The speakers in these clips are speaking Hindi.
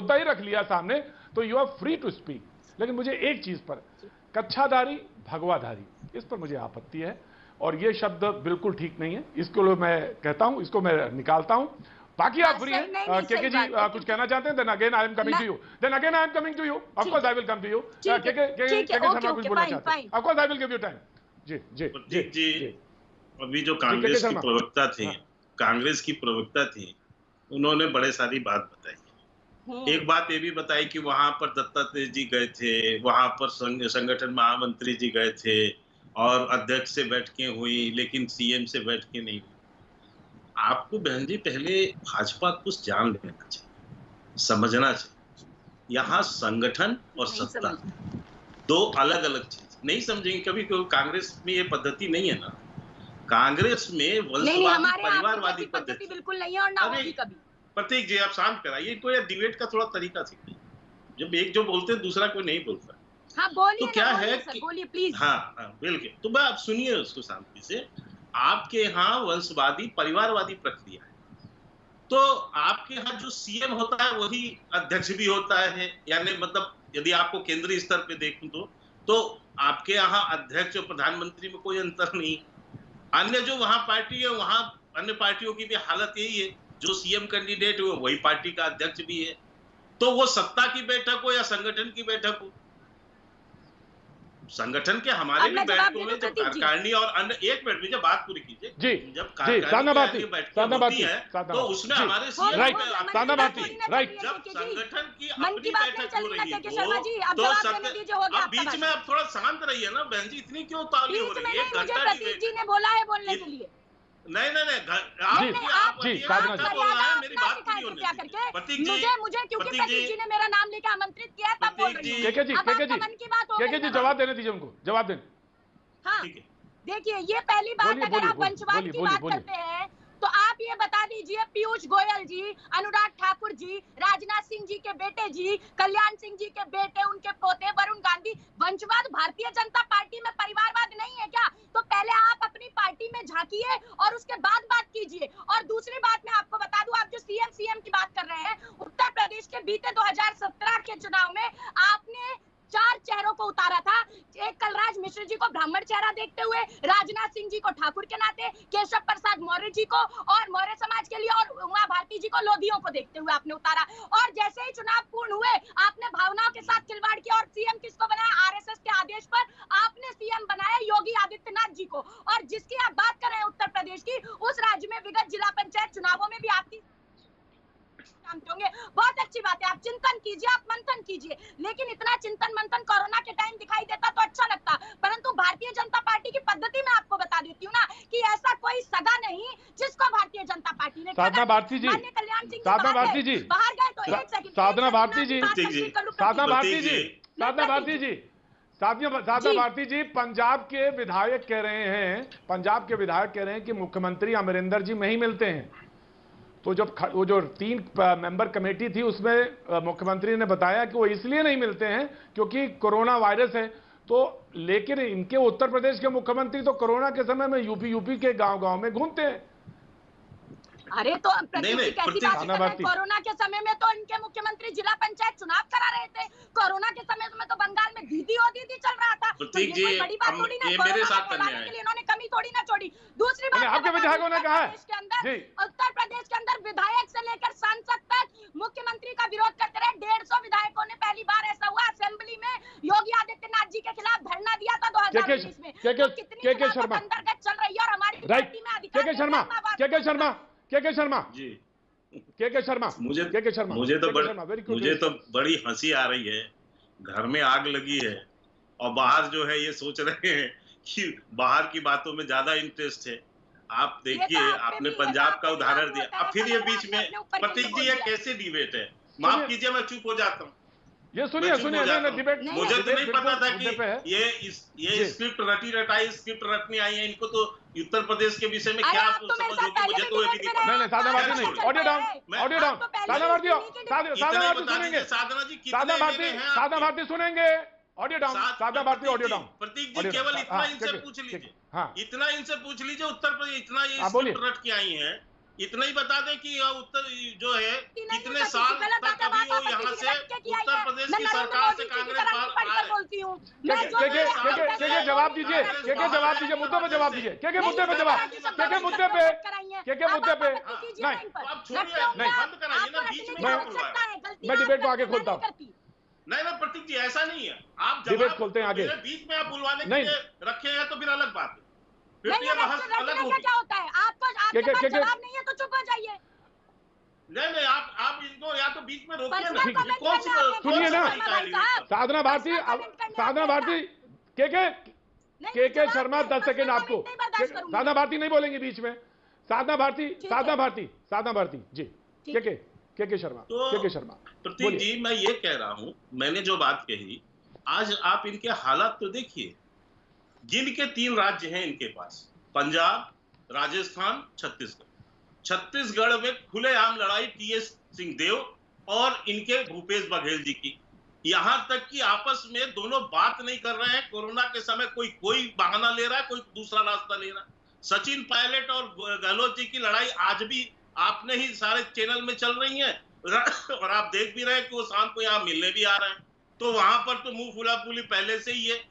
मुद्दा ही रख लिया सामने तो you are free to speak. लेकिन मुझे एक चीज पर, कच्छाधारी भगवाधारी, इस पर मुझे आपत्ति है और ये शब्द बिल्कुल ठीक नहीं है। इसको मैं कहता हूं, इसको मैं निकालता हूं। बाकी आप फ्री हैं। केके जी कुछ कहना चाहते हैं? Then again I am coming to you, then again I am coming to you, of course I will come to you. KK Sharma कुछ बोलना चाहते हैं? Of course I will give you time. जी जी जी। अभी जो कांग्रेस की प्रवक्ता थी, कांग्रेस की प्रवक्ता थी, उन्होंने बड़े सारी बात बताई। एक बात ये भी बताई कि वहां पर दत्तात्रेय जी गए थे, वहां पर संगठन महामंत्री जी गए थे और अध्यक्ष से बैठकें हुई, लेकिन सीएम से बैठकें नहीं हुई। आपको बहन जी पहले भाजपा कुछ जान लेना चाहिए, समझना चाहिए। यहाँ संगठन और सत्ता दो अलग अलग चीज। नहीं समझेंगे कभी। कांग्रेस में ये पद्धति नहीं है ना। कांग्रेस में वंशवादी परिवारवादी पद्धति बिल्कुल नहीं है और ना होगी कभी। प्रतीक जी आप शांत कराइए इनको, या डिबेट का थोड़ा तरीका सीखिए। जब एक जो बोलते हैं दूसरा कोई नहीं बोलता। हाँ बोलिए, तो क्या है कि बोलिए प्लीज। हाँ बिल्कुल। तो मैं आप सुनिए उसको शांति से। आपके यहाँ वंशवादी परिवारवादी प्रक्रिया है, तो आपके यहाँ जो सीएम होता है वही अध्यक्ष भी होता है। यानी मतलब यदि आपको केंद्रीय स्तर पे देखूं तो आपके यहाँ अध्यक्ष और प्रधानमंत्री में कोई अंतर नहीं। अन्य जो वहां पार्टी है, वहां अन्य पार्टियों की भी हालत यही है। जो सीएम कैंडिडेट हो वही पार्टी का अध्यक्ष भी है। तो वो सत्ता की बैठक हो या संगठन की बैठक हो, संगठन के हमारे भी बैठकों में जब कार्यकारिणी और अन्य, एक मिनट में जब बात पूरी कीजिए, जब कार्यकारिणी बैठकें होती है तो उसमें हमारे राइट, जब संगठन की अपनी बैठक हो रही है तो अब बीच में आप थोड़ा शांत रहिए ना बहन जी, इतनी क्यों ताली हो रही है? एक घंटा प्रतीक जी ने बोला है बोलने के लिए। नहीं आप बोल रहे हैं, मेरी बात पूरी होने दीजिए। प्रतीक जी, मुझे क्योंकि प्रतीक जी ने मेरा नाम लेकर आमंत्रित किया है तब बोल रही हूं। केके जी जवाब देने दीजिए उनको, जवाब दें। हाँ देखिए, ये पहली बात, अगर आप वंशवाद की बात करते हैं तो आप ये बता दीजिए, पीयूष गोयल जी, अनुराग ठाकुर जी, राजनाथ सिंह जी के बेटे जी, कल्याण सिंह जी के बेटे, उनके पोते वरुण गांधी, वंशवाद भारतीय जनता पार्टी में परिवारवाद नहीं है क्या? तो पहले आप अपनी पार्टी में झांकिए और उसके बाद बात कीजिए। और दूसरी बात मैं आपको बता दूं, आप जो सीएम की बात कर रहे हैं, उत्तर प्रदेश के बीते 2017 के चुनाव में आपने 4 चेहरों को उतारा था। एक कलराज मिश्र जी को ब्राह्मण चेहरा देखते हुए, राजनाथ सिंह जी को ठाकुर के नाते, केशव प्रसाद मौर्य जी को और मौर्य समाज के लिए, और उमा भारती जी को लोधियों को देखते हुए आपने उतारा। और जैसे ही चुनाव पूर्ण हुए, आपने भावनाओं के साथ खिलवाड़ किया और सीएम किसको बनाया? आरएसएस के आदेश पर आपने सीएम बनाया योगी आदित्यनाथ जी को। और जिसकी आप बात कर रहे हैं उत्तर प्रदेश की, उस राज्य में विगत जिला पंचायत चुनावों में भी आपकी होंगे। बहुत अच्छी बात है, आप चिंतन कीजिए, आप मंथन कीजिए, लेकिन इतना चिंतन मंथन कोरोना के टाइम दिखाई देता तो अच्छा लगता। परंतु भारतीय जनता पार्टी की पद्धति में आपको बता देती हूँ ना कि ऐसा कोई सगा नहीं जिसको भारतीय जनता पार्टी ने साधना भारती जी, साधना भारती जी बाहर गए तो एक सेकंड, साधना भारती जी, साधना भारती जी, साधना भारती जी, साधना भारती जी, पंजाब के विधायक कह रहे हैं कि मुख्यमंत्री अमरिंदर जी में ही मिलते हैं। तो जब वो जो 3 मेंबर कमेटी थी उसमें मुख्यमंत्री ने बताया कि वो इसलिए नहीं मिलते हैं क्योंकि कोरोना वायरस है। तो लेकिन इनके उत्तर प्रदेश के मुख्यमंत्री तो कोरोना के समय में यूपी के गांव-गांव में घूमते हैं। अरे तो कैसी बात है? कोरोना के समय में तो इनके मुख्यमंत्री जिला पंचायत चुनाव करा रहे थे। कोरोना के समय में तो बंगाल में दीदी चल रहा था। तो ये कोई बड़ी बात थोड़ी ना, मेरे साथ करने के लिए इन्होंने कमी थोड़ी ना छोड़ी। दूसरी बात, आपके विधायकों ने कहा है उत्तर प्रदेश के अंदर विधायक से लेकर सांसद तक मुख्यमंत्री का विरोध करते रहे। 150 विधायकों ने, पहली बार ऐसा हुआ असेंबली में योगी आदित्यनाथ जी के खिलाफ धरना दिया था 2019 में। केके शर्मा अंतर्गत चल रही है और हमारी पार्टी में अधिकार केके शर्मा, मुझे तो बड़ी हंसी आ रही है। घर में आग लगी है और बाहर जो है ये सोच रहे हैं कि बाहर की बातों में ज्यादा इंटरेस्ट है। आप देखिए, आपने पंजाब का उदाहरण दिया, अब फिर ये बीच में प्रतीक जी, ये कैसे डिबेट है? माफ कीजिए, मैं चुप हो जाता हूँ। ये सुनिए डिबेट, मुझे तो नहीं पता था कि ये स्क्रिप्ट रटनी आई है। इनको तो उत्तर प्रदेश के विषय में क्या समझ होगी, मुझे तो ये भी नहीं पता। नहीं, साधना भारती नहीं, ऑडियो डाउन, साधना भारती सुनेंगे, साधना भारती सुनेंगे, ऑडियो डाउन, साधना भारती ऑडियो डाउन। प्रतीक जी केवल इतना इनसे पूछ लीजिए, इतना इनसे पूछ लीजिए, उत्तर प्रदेश इतना ये स्क्रिप्ट रट के आई है इतना ही बता दें कि उत्तर जो है कितने साल तक अभी वो यहाँ से उत्तर प्रदेश की सरकार से कांग्रेस बाहर बोलती हूँ। के जवाब दीजिए, के जवाब दीजिए, मुद्दे पे जवाब दीजिए, के मुद्दे पे जवाब, के मुद्दे पे, के मुद्दे पे नहीं, आप छोड़िए, बंद कराइए ना, बीच में मैं डिबेट को आगे खोलता हूँ। नहीं ना प्रतीक जी, ऐसा नहीं है, आप डिबेट खोलते हैं आगे, बीच में आप बुलवाने के लिए रखे हैं तो फिर अलग बात है, फिर नहीं, ये बहस अलग होगी। क्या होता है, आपके पास जवाब नहीं है तो चुप हो जाइए। नहीं, आप इनको या तो बीच में रोकिए ना, सुनिए ना, साधना भारती, के शर्मा 10 सेकेंड आपको, साधना भारती नहीं बोलेंगे बीच में, साधना भारती जी, के शर्मा, के शर्मा। प्रतीक जी, मैं ये कह रहा हूं, मैंने जो बात कही, आज आप इनके हालात तो देखिए, जिनके 3 राज्य हैं इनके पास, पंजाब, राजस्थान, छत्तीसगढ़ में खुलेआम लड़ाई टीएस सिंहदेव और इनके भूपेश बघेल जी की, यहां तक कि आपस में दोनों बात नहीं कर रहे हैं। कोरोना के समय कोई बहाना ले रहा है, कोई दूसरा रास्ता ले रहा है। सचिन पायलट और गहलोत जी की लड़ाई आज भी आपने ही सारे चैनल में चल रही है और आप देख भी रहे हैं कि वो शाम को यहाँ मिलने भी आ रहे हैं, तो वहां पर तो मुंह फुलाफुली पहले से ही है।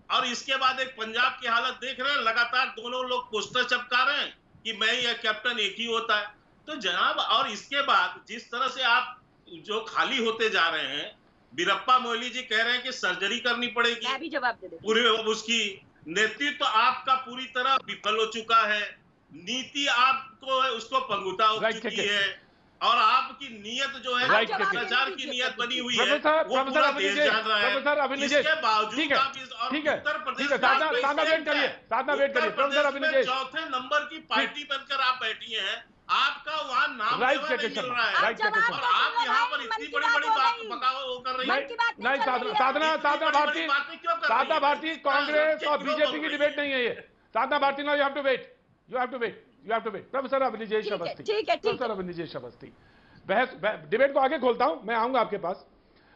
और इसके बाद एक पंजाब की हालत देख रहे हैं, लगातार दोनों लोग पोस्टर चिपका रहे हैं कि मैं या कैप्टन एक ही होता है। तो जनाब, और इसके बाद जिस तरह से आप जो खाली होते जा रहे हैं, बीरप्पा मोइली जी कह रहे हैं कि सर्जरी करनी पड़ेगी, मैं भी जवाब दे पूरे उसकी नेतृत्व आपका पूरी तरह विफल हो चुका है, नीति आपको उसको पंगुता हो चुकी है, और आपकी नीयत जो है भ्रष्टाचार की नीयत बनी हुई है, वो पूरा देश जान रहा है। इसके बावजूद आप उत्तर प्रदेश में चौथे नंबर की पार्टी बनकर आप बैठी हैं, आपका वहाँ नाम नहीं मिल रहा है, और आप यहाँ पर इतनी बड़ी बात बताओ कर रही है। नहीं, साधना भारती कांग्रेस और बीजेपी की डिबेट नहीं है ये। Sadhna Bharti, no, you have to wait. Professor Avanijesh Awasthi, बहस डिबेट को आगे खोलता हूं, मैं आऊंगा आपके पास।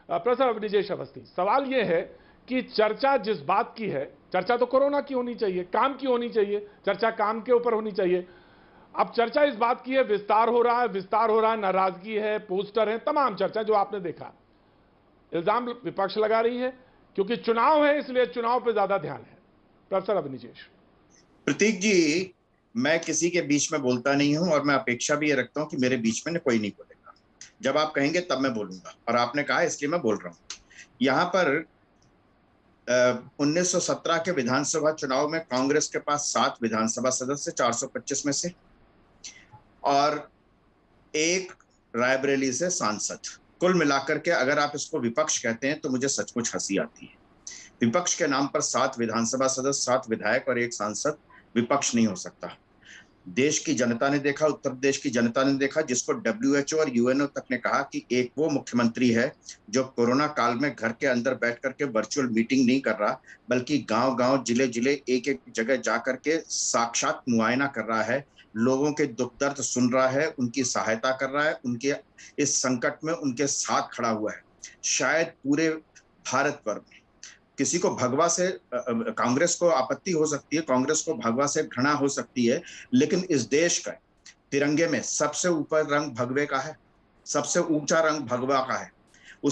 प्रोफेसर अवनिजेश अवस्थी, सवाल यह है कि चर्चा जिस बात की है, चर्चा तो कोरोना की होनी चाहिए, काम की होनी चाहिए, चर्चा काम के ऊपर होनी चाहिए। अब चर्चा इस बात की है, विस्तार हो रहा है, नाराजगी है, पोस्टर है, तमाम चर्चा जो आपने देखा। इल्जाम विपक्ष लगा रही है क्योंकि चुनाव है, इसलिए चुनाव पे ज्यादा ध्यान है। प्रोफेसर अवनिजेश। प्रतीक जी, मैं किसी के बीच में बोलता नहीं हूं, और मैं अपेक्षा भी ये रखता हूं कि मेरे बीच में कोई नहीं बोलेगा। जब आप कहेंगे तब मैं बोलूंगा, और आपने कहा इसलिए मैं बोल रहा हूं। यहां पर 1917 के विधानसभा चुनाव में कांग्रेस के पास 7 विधानसभा सदस्य 425 में से, और 1 रायबरेली से सांसद, कुल मिलाकर के अगर आप इसको विपक्ष कहते हैं तो मुझे सचमुच हंसी आती है। विपक्ष के नाम पर 7 विधानसभा सदस्य, 7 विधायक और 1 सांसद विपक्ष नहीं हो सकता। देश की जनता ने देखा, उत्तर प्रदेश की जनता ने देखा, जिसको WHO और UNO तक ने कहा कि एक वो मुख्यमंत्री है जो कोरोना काल में घर के अंदर बैठ करके वर्चुअल मीटिंग नहीं कर रहा, बल्कि गांव-गांव, जिले-जिले, एक-एक जगह जा करके साक्षात मुआयना कर रहा है, लोगों के दुख दर्द सुन रहा है, उनकी सहायता कर रहा है, उनके इस संकट में उनके साथ खड़ा हुआ है। शायद पूरे भारत भर में किसी को भगवा से, कांग्रेस को आपत्ति हो सकती है, कांग्रेस को भगवा से घृणा हो सकती है, लेकिन इस देश का तिरंगे में सबसे ऊपर रंग भगवे का है, सबसे ऊंचा रंग भगवा का है।